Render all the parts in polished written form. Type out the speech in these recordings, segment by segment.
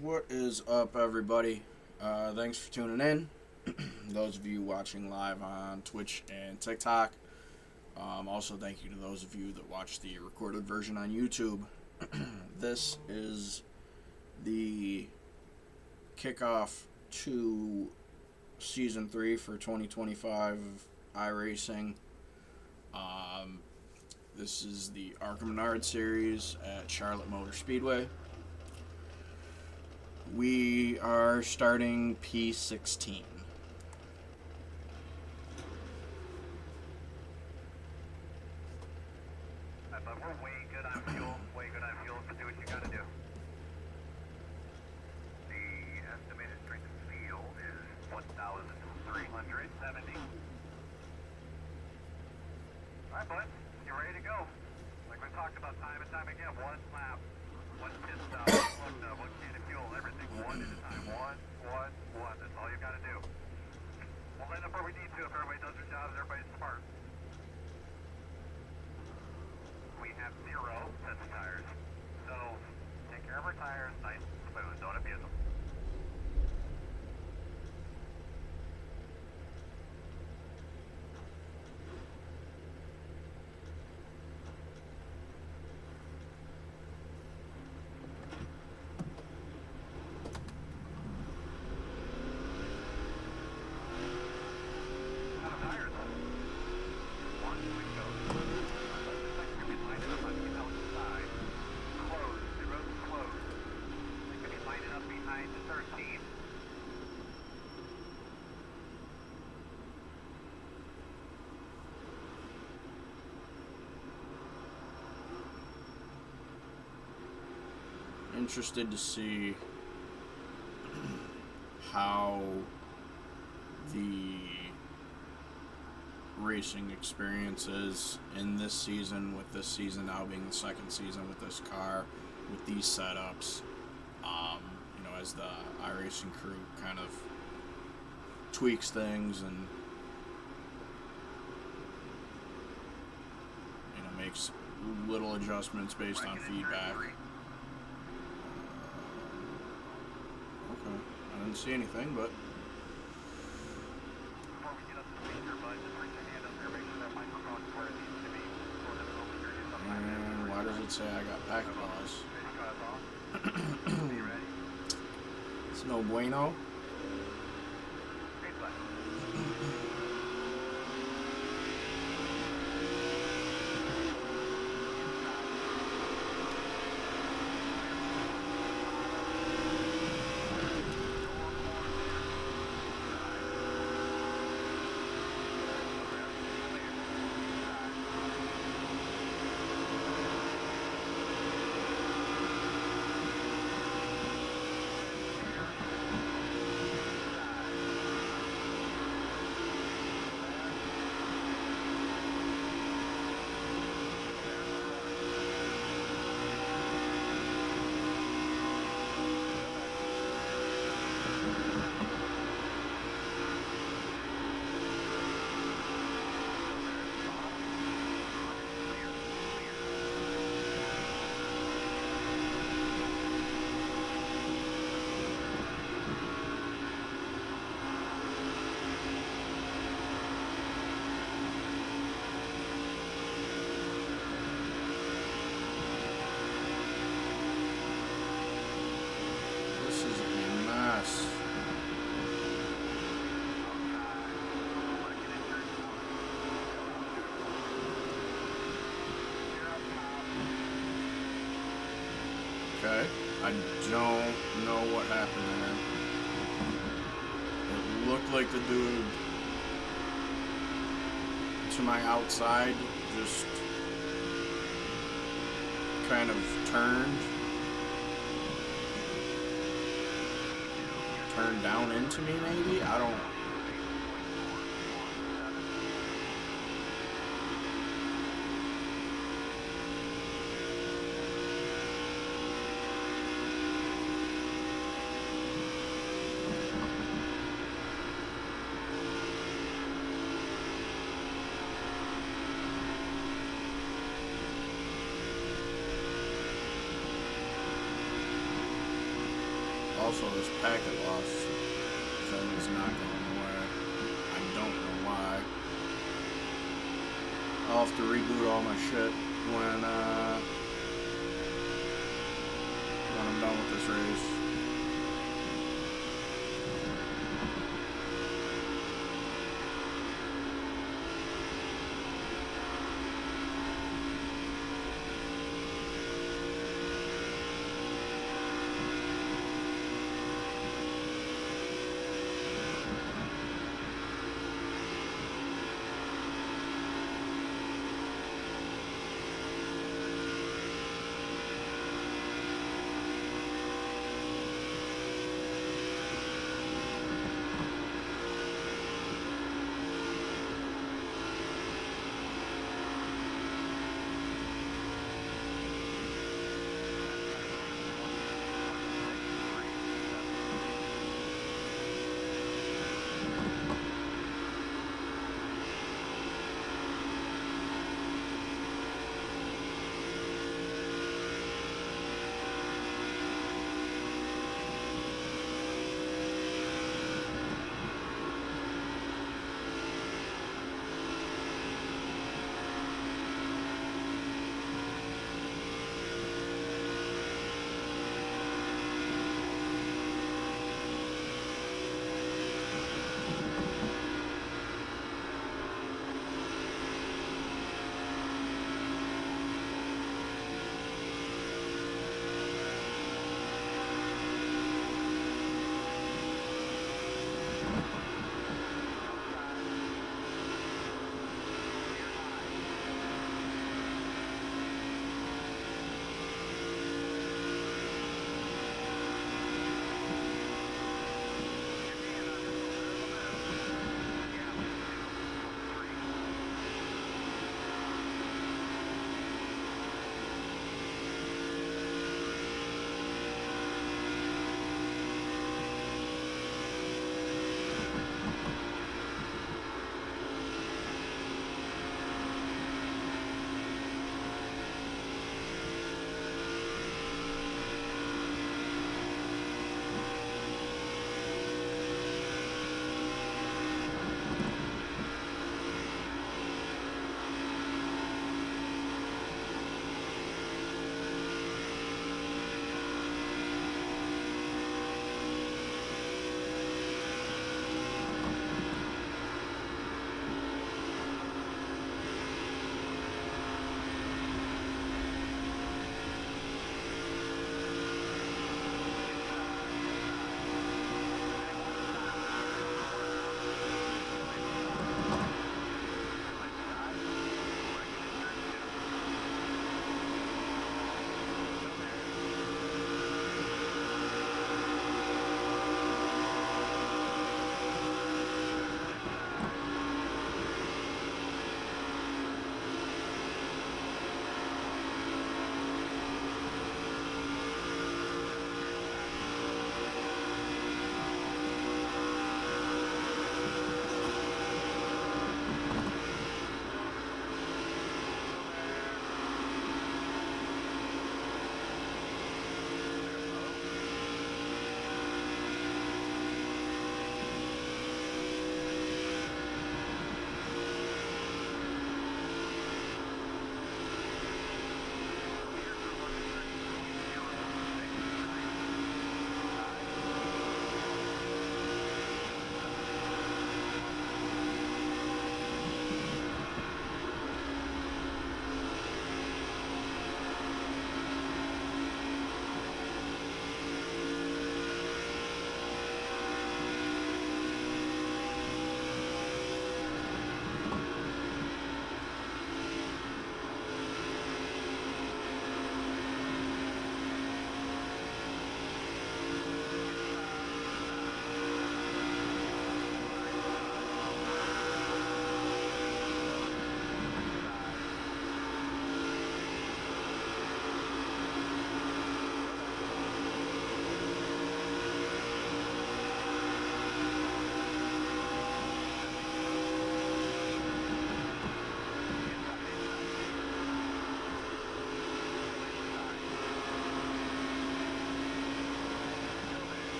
What is up, everybody? Thanks for tuning in. Those of you watching live on Twitch and TikTok. Also, thank you to those of you that watch the recorded version on YouTube. This is the kickoff to Season 3 for 2025 of iRacing. This is the ARCA Series at Charlotte Motor Speedway. We are starting P16. But we're way good on fuel, so do what you gotta do. The estimated strength of steel is 1,370. Alright, bud, you ready to go? Like we've talked about time and time again, one lap, one pit stop, one can of fuel, everything, one at a time. One. That's all you gotta do. We'll line up where we need to if everybody does their jobs, everybody's smart. We have 0 sets of tires. So take care of our tires, nice and smooth, don't abuse them. Interested to see how the racing experience is in this season, with this season now being the second season with this car, with these setups. As the iRacing crew kind of tweaks things and makes little adjustments based on feedback. Okay, I didn't see anything, but and why does it say I got packet laws? It's no bueno. Okay, I don't know what happened there. It looked like the dude to my outside just kind of turned down into me, maybe? I don't. Also, this packet loss thing is not going away. I don't know why. I'll have to reboot all my shit when I'm done with this race.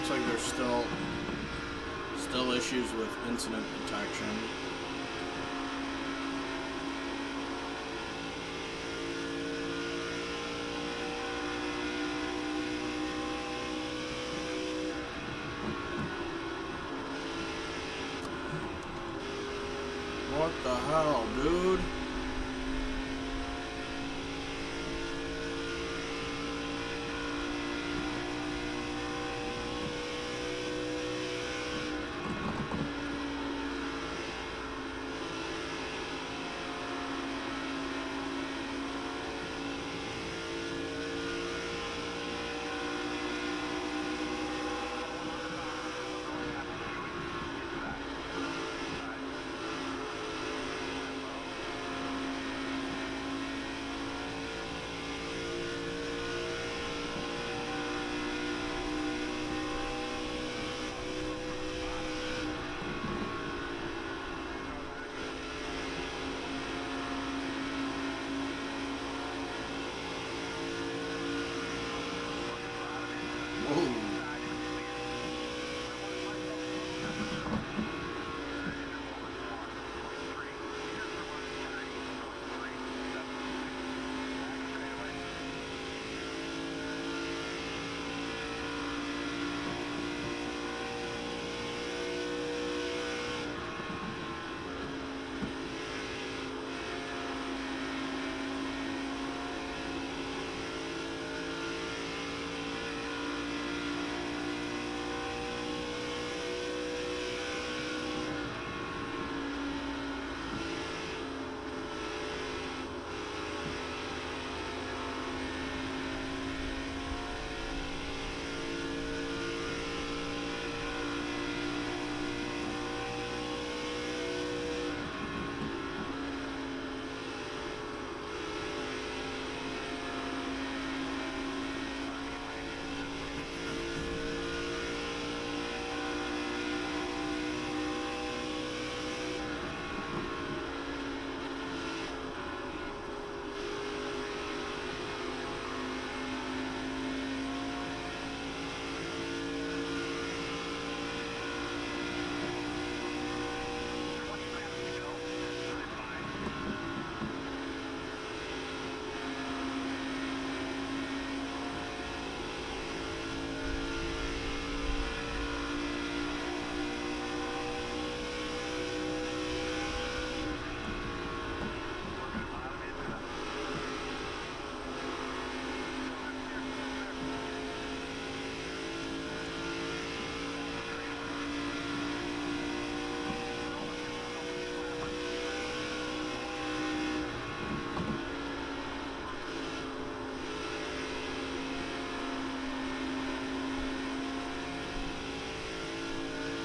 looks like there's still issues with incident detection. What the hell, dude?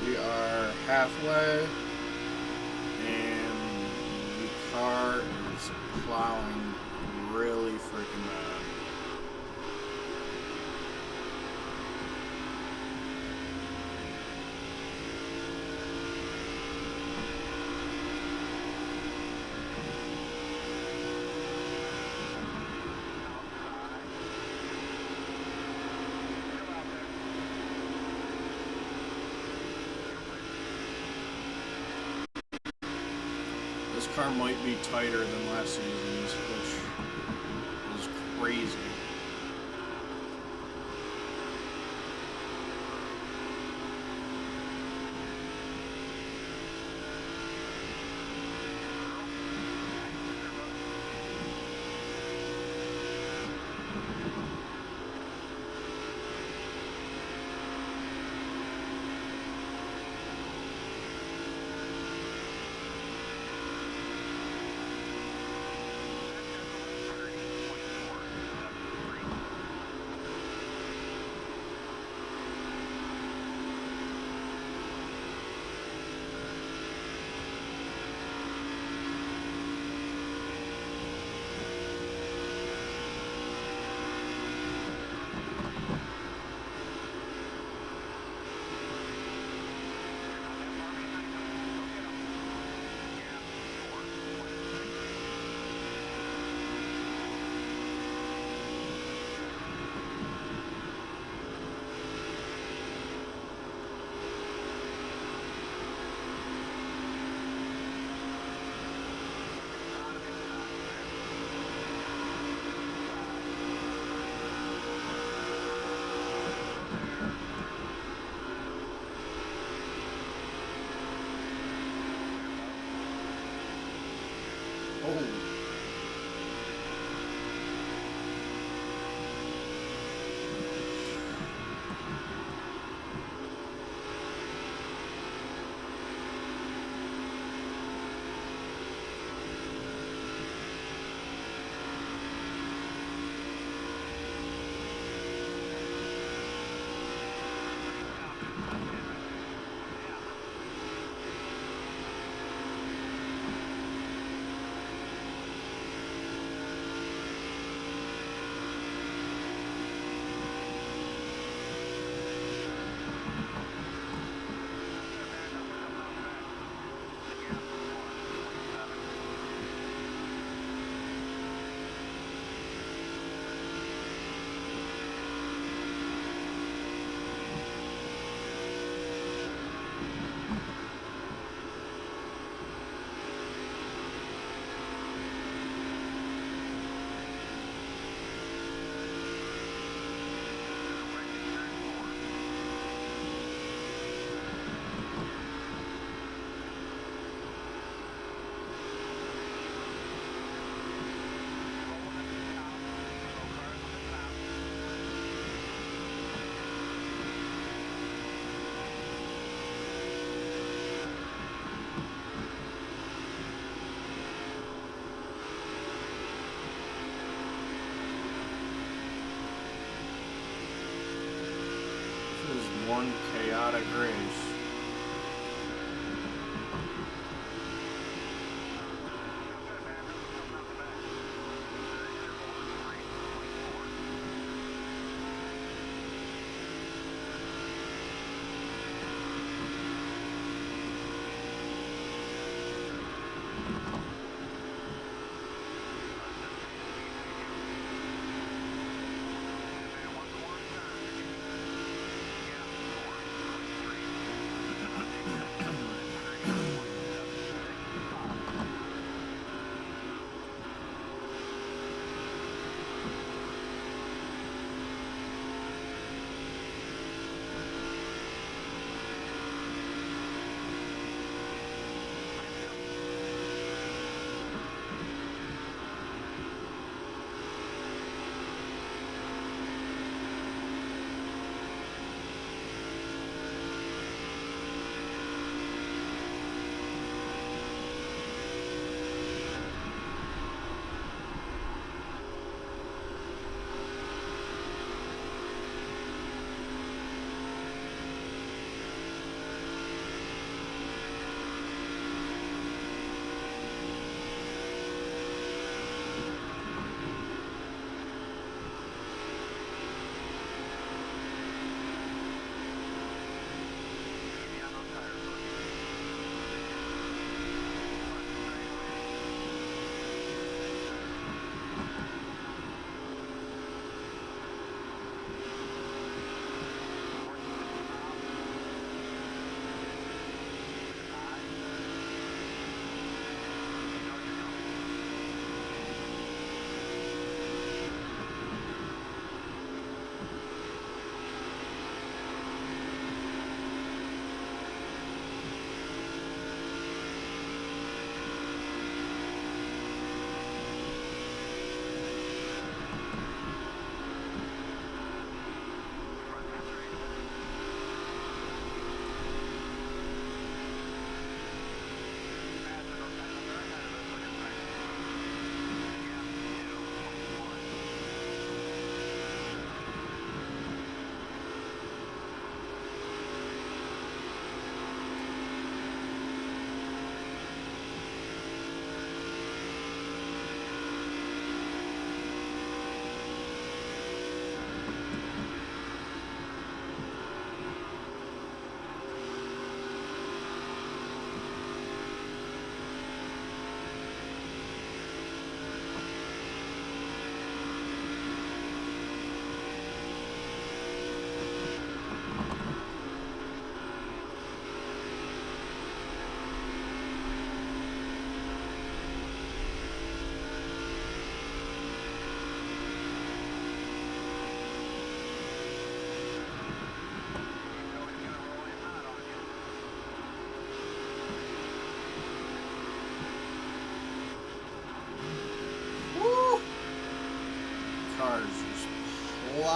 We are halfway, and the car is plowing really freaking bad. This car might be tighter than last season's, which is crazy. Oh. This is one chaotic race.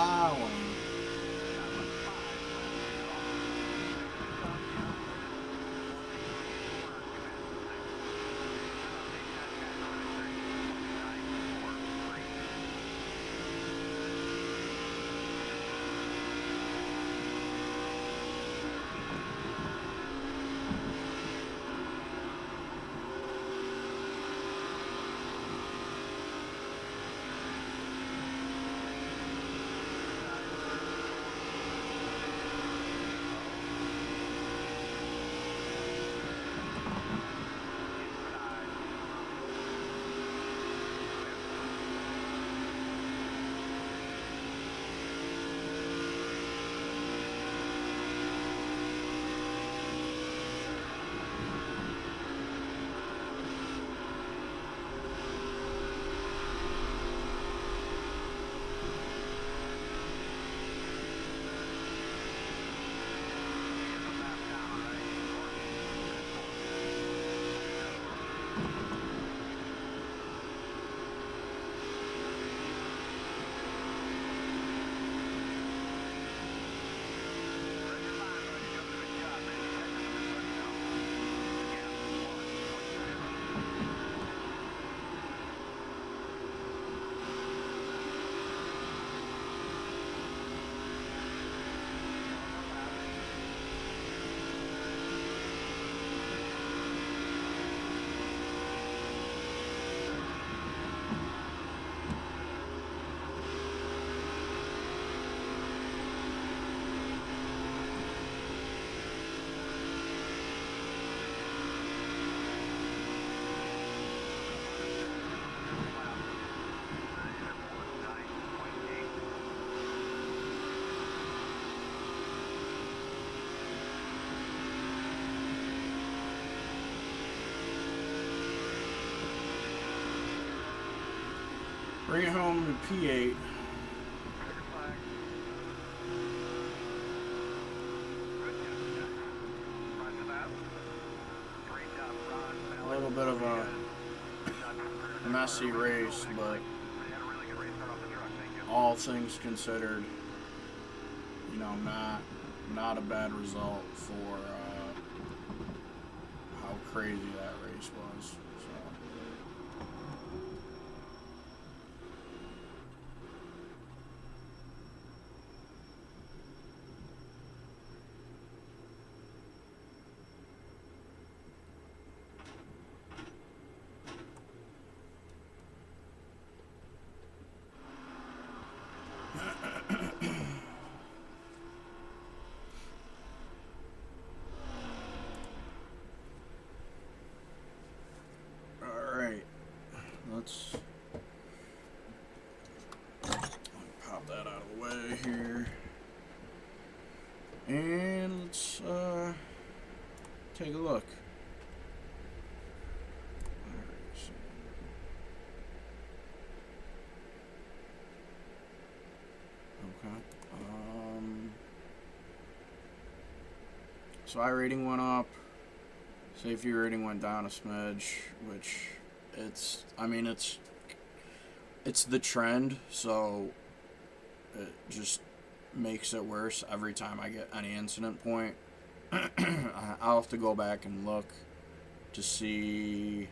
plowing. Bring it home to P8. A little bit of a messy race, but all things considered, you know, not a bad result for how crazy that race was. So. Let's pop that out of the way here, and let's take a look. Okay. So iRating went up. Safety rating went down a smidge, which it's the trend, so it just makes it worse every time I get any incident point. I'll have to go back and look to see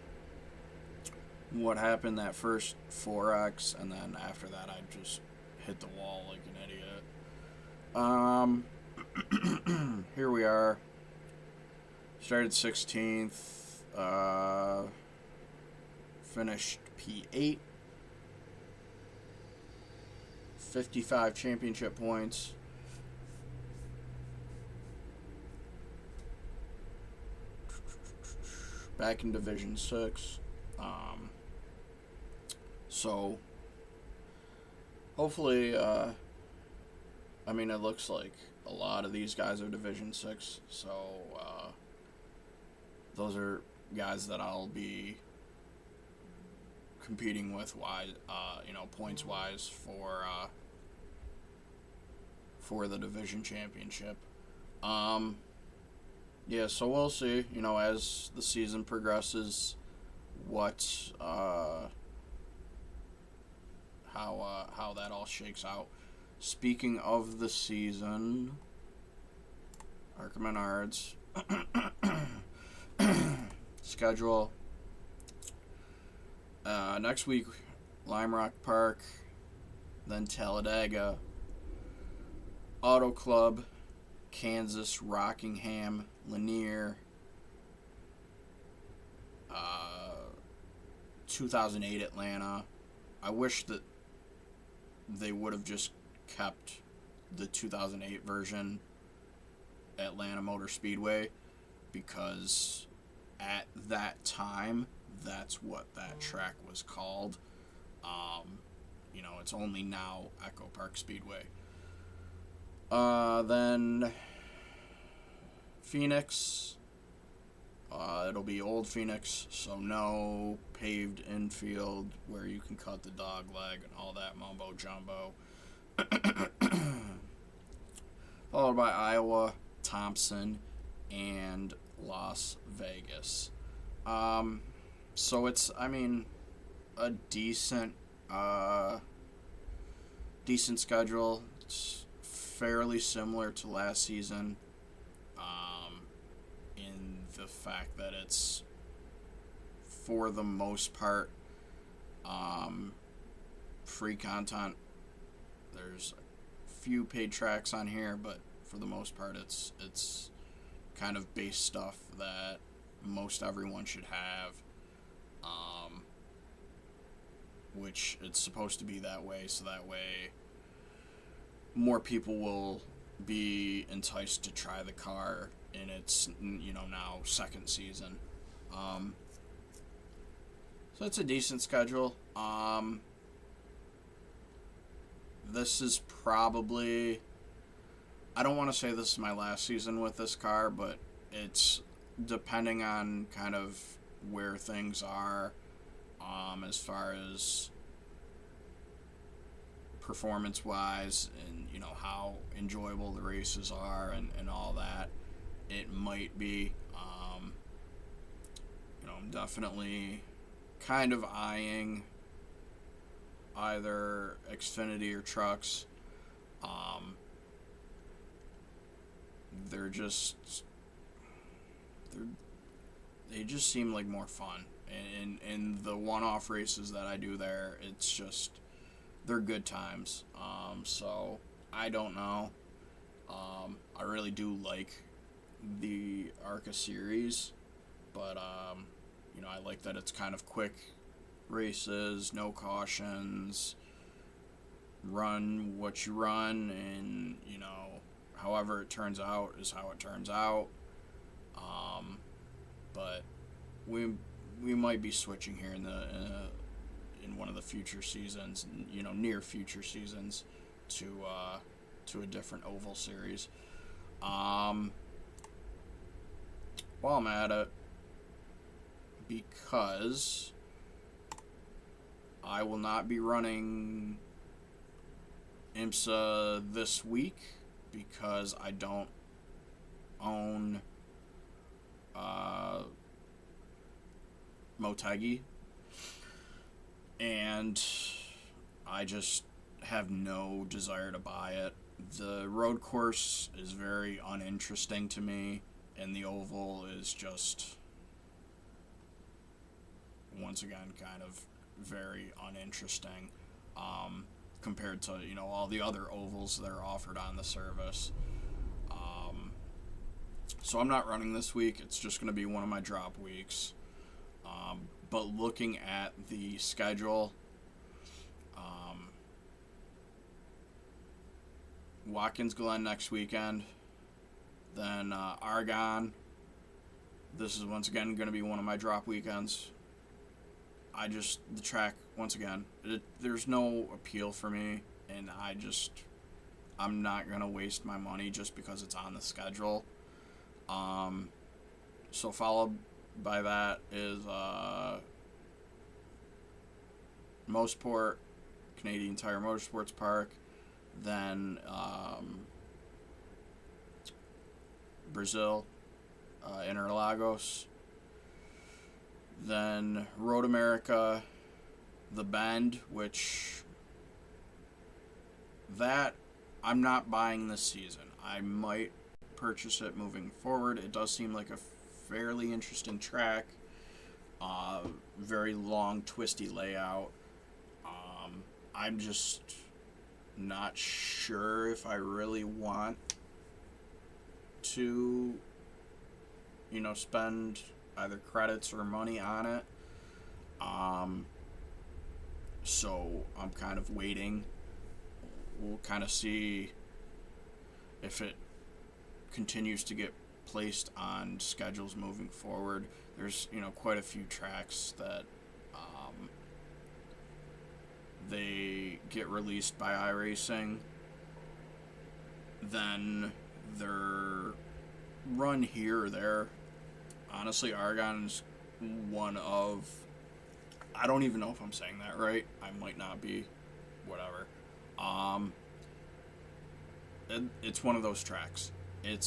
what happened that first 4X, and then after that I just hit the wall like an idiot. Here we are. Started 16th, finished P8, 55 championship points. Back in Division 6. So, hopefully, it looks like a lot of these guys are Division 6, so, those are guys that I'll be competing with, points wise for the division championship. Yeah, so we'll see, as the season progresses, how that all shakes out. speaking of the season, ARCA Menards schedule. Next week, Lime Rock Park, then Talladega, Auto Club, Kansas, Rockingham, Lanier, 2008 Atlanta. I wish that they would have just kept the 2008 version, Atlanta Motor Speedway, because at that time, that's what that track was called. It's only now Echo Park Speedway. Then Phoenix. It'll be Old Phoenix, so no paved infield where you can cut the dog leg and all that mumbo jumbo. Followed by Iowa, Thompson, and Las Vegas. So it's, a decent schedule. It's fairly similar to last season, in the fact that it's, for the most part, free content. There's a few paid tracks on here, but for the most part, it's kind of base stuff that most everyone should have, which it's supposed to be that way, so that way more people will be enticed to try the car in its, now second season. So it's a decent schedule. This is probably, I don't want to say this is my last season with this car, but it's depending on kind of where things are, as far as performance-wise and, how enjoyable the races are and all that. It might be, I'm definitely kind of eyeing either Xfinity or trucks. They just seem like more fun. And the one-off races that I do there, it's just, they're good times. So I don't know. I really do like the ARCA Series, but I like that it's kind of quick races, no cautions, run what you run, and however it turns out is how it turns out. But we might be switching here in one of the future seasons, near future seasons, to a different oval series. While I'm at it, because I will not be running IMSA this week because I don't own Motegi, and I just have no desire to buy it. The road course is very uninteresting to me, and the oval is just, once again, kind of very uninteresting, compared to all the other ovals that are offered on the service. So I'm not running this week. It's just going to be one of my drop weeks. But looking at the schedule, Watkins Glen next weekend, then Argonne. This is once again going to be one of my drop weekends. The track, once again, there's no appeal for me, and I'm not going to waste my money just because it's on the schedule. So followed by that is Mosport, Canadian Tire Motorsports Park, then Brazil, Interlagos, then Road America, The Bend, which that I'm not buying this season. I might purchase it moving forward. It does seem like a fairly interesting track. Very long, twisty layout. I'm just not sure if I really want to, spend either credits or money on it. So I'm kind of waiting. We'll kind of see if it continues to get placed on schedules moving forward. There's, quite a few tracks that they get released by iRacing, then they're run here or there. Honestly, Argon's one of, I don't even know if I'm saying that right. I might not be. Whatever. It's one of those tracks. It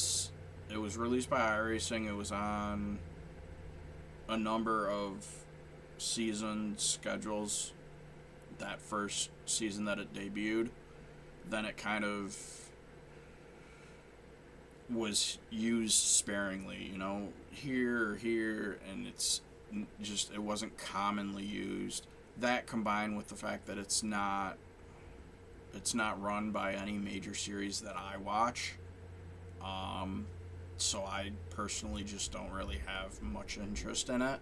was released by iRacing. It was on a number of season schedules that first season that it debuted. Then it kind of was used sparingly, here or here, and it wasn't commonly used. That combined with the fact that it's not run by any major series that I watch. So I personally just don't really have much interest in it.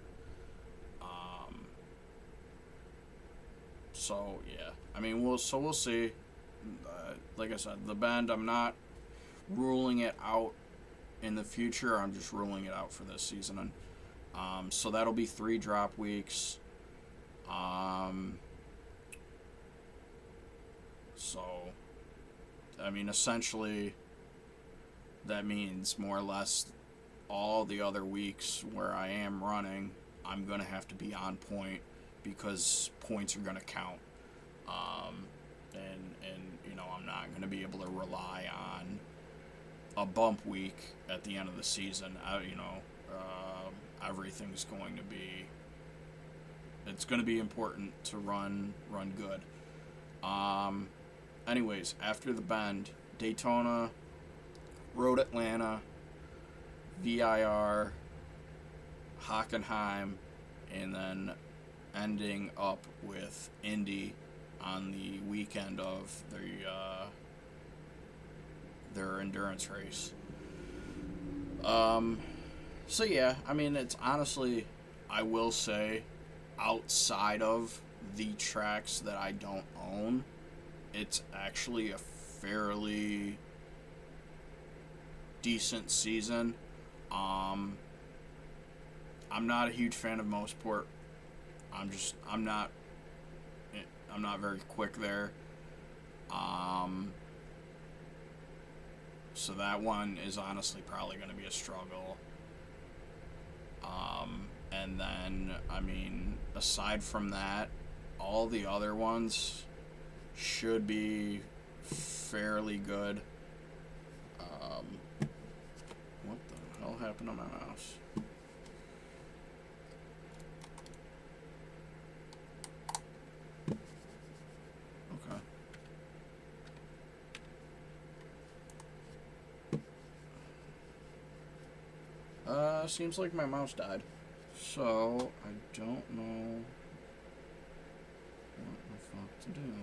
So yeah, I mean, we'll see. Like I said, the Bend, I'm not ruling it out in the future. I'm just ruling it out for this season. And so that'll be 3 drop weeks. So, I mean, essentially, that means more or less all the other weeks where I am running, I'm going to have to be on point because points are going to count. And I'm not going to be able to rely on a bump week at the end of the season. Everything's going to be, it's going to be important to run good. Anyways, after the Bend, Daytona, Road Atlanta, VIR, Hockenheim, and then ending up with Indy on the weekend of their endurance race. So yeah, I mean, it's honestly, I will say, outside of the tracks that I don't own, it's actually a fairly decent season. I'm not a huge fan of Mosport. I'm not very quick there. So that one is honestly probably going to be a struggle. And then, I mean, aside from that, all the other ones should be fairly good. What the hell happened to my mouse? Okay. Seems like my mouse died. So, I don't know what the fuck to do.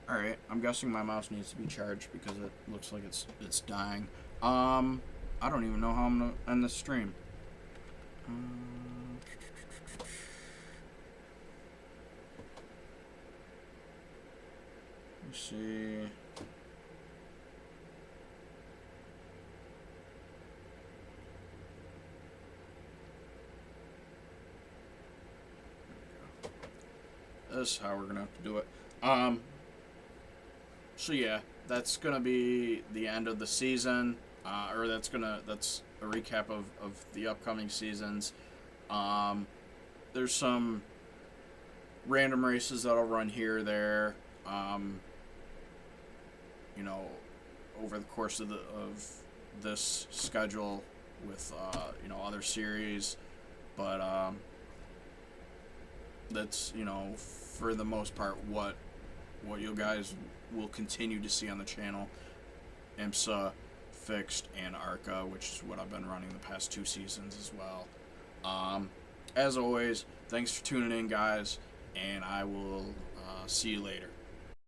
Alright, I'm guessing my mouse needs to be charged because it looks like it's dying. I don't even know how I'm going to end this stream. Let's see. This is how we're gonna have to do it. So yeah, that's gonna be the end of the season, or that's a recap of the upcoming seasons. There's some random races that'll run here or there, over the course of this schedule with other series, but that's, you know, for the most part what you guys will continue to see on the channel. IMSA, fixed, and ARCA, which is what I've been running the past 2 seasons as well. As always, thanks for tuning in, guys, and I will see you later.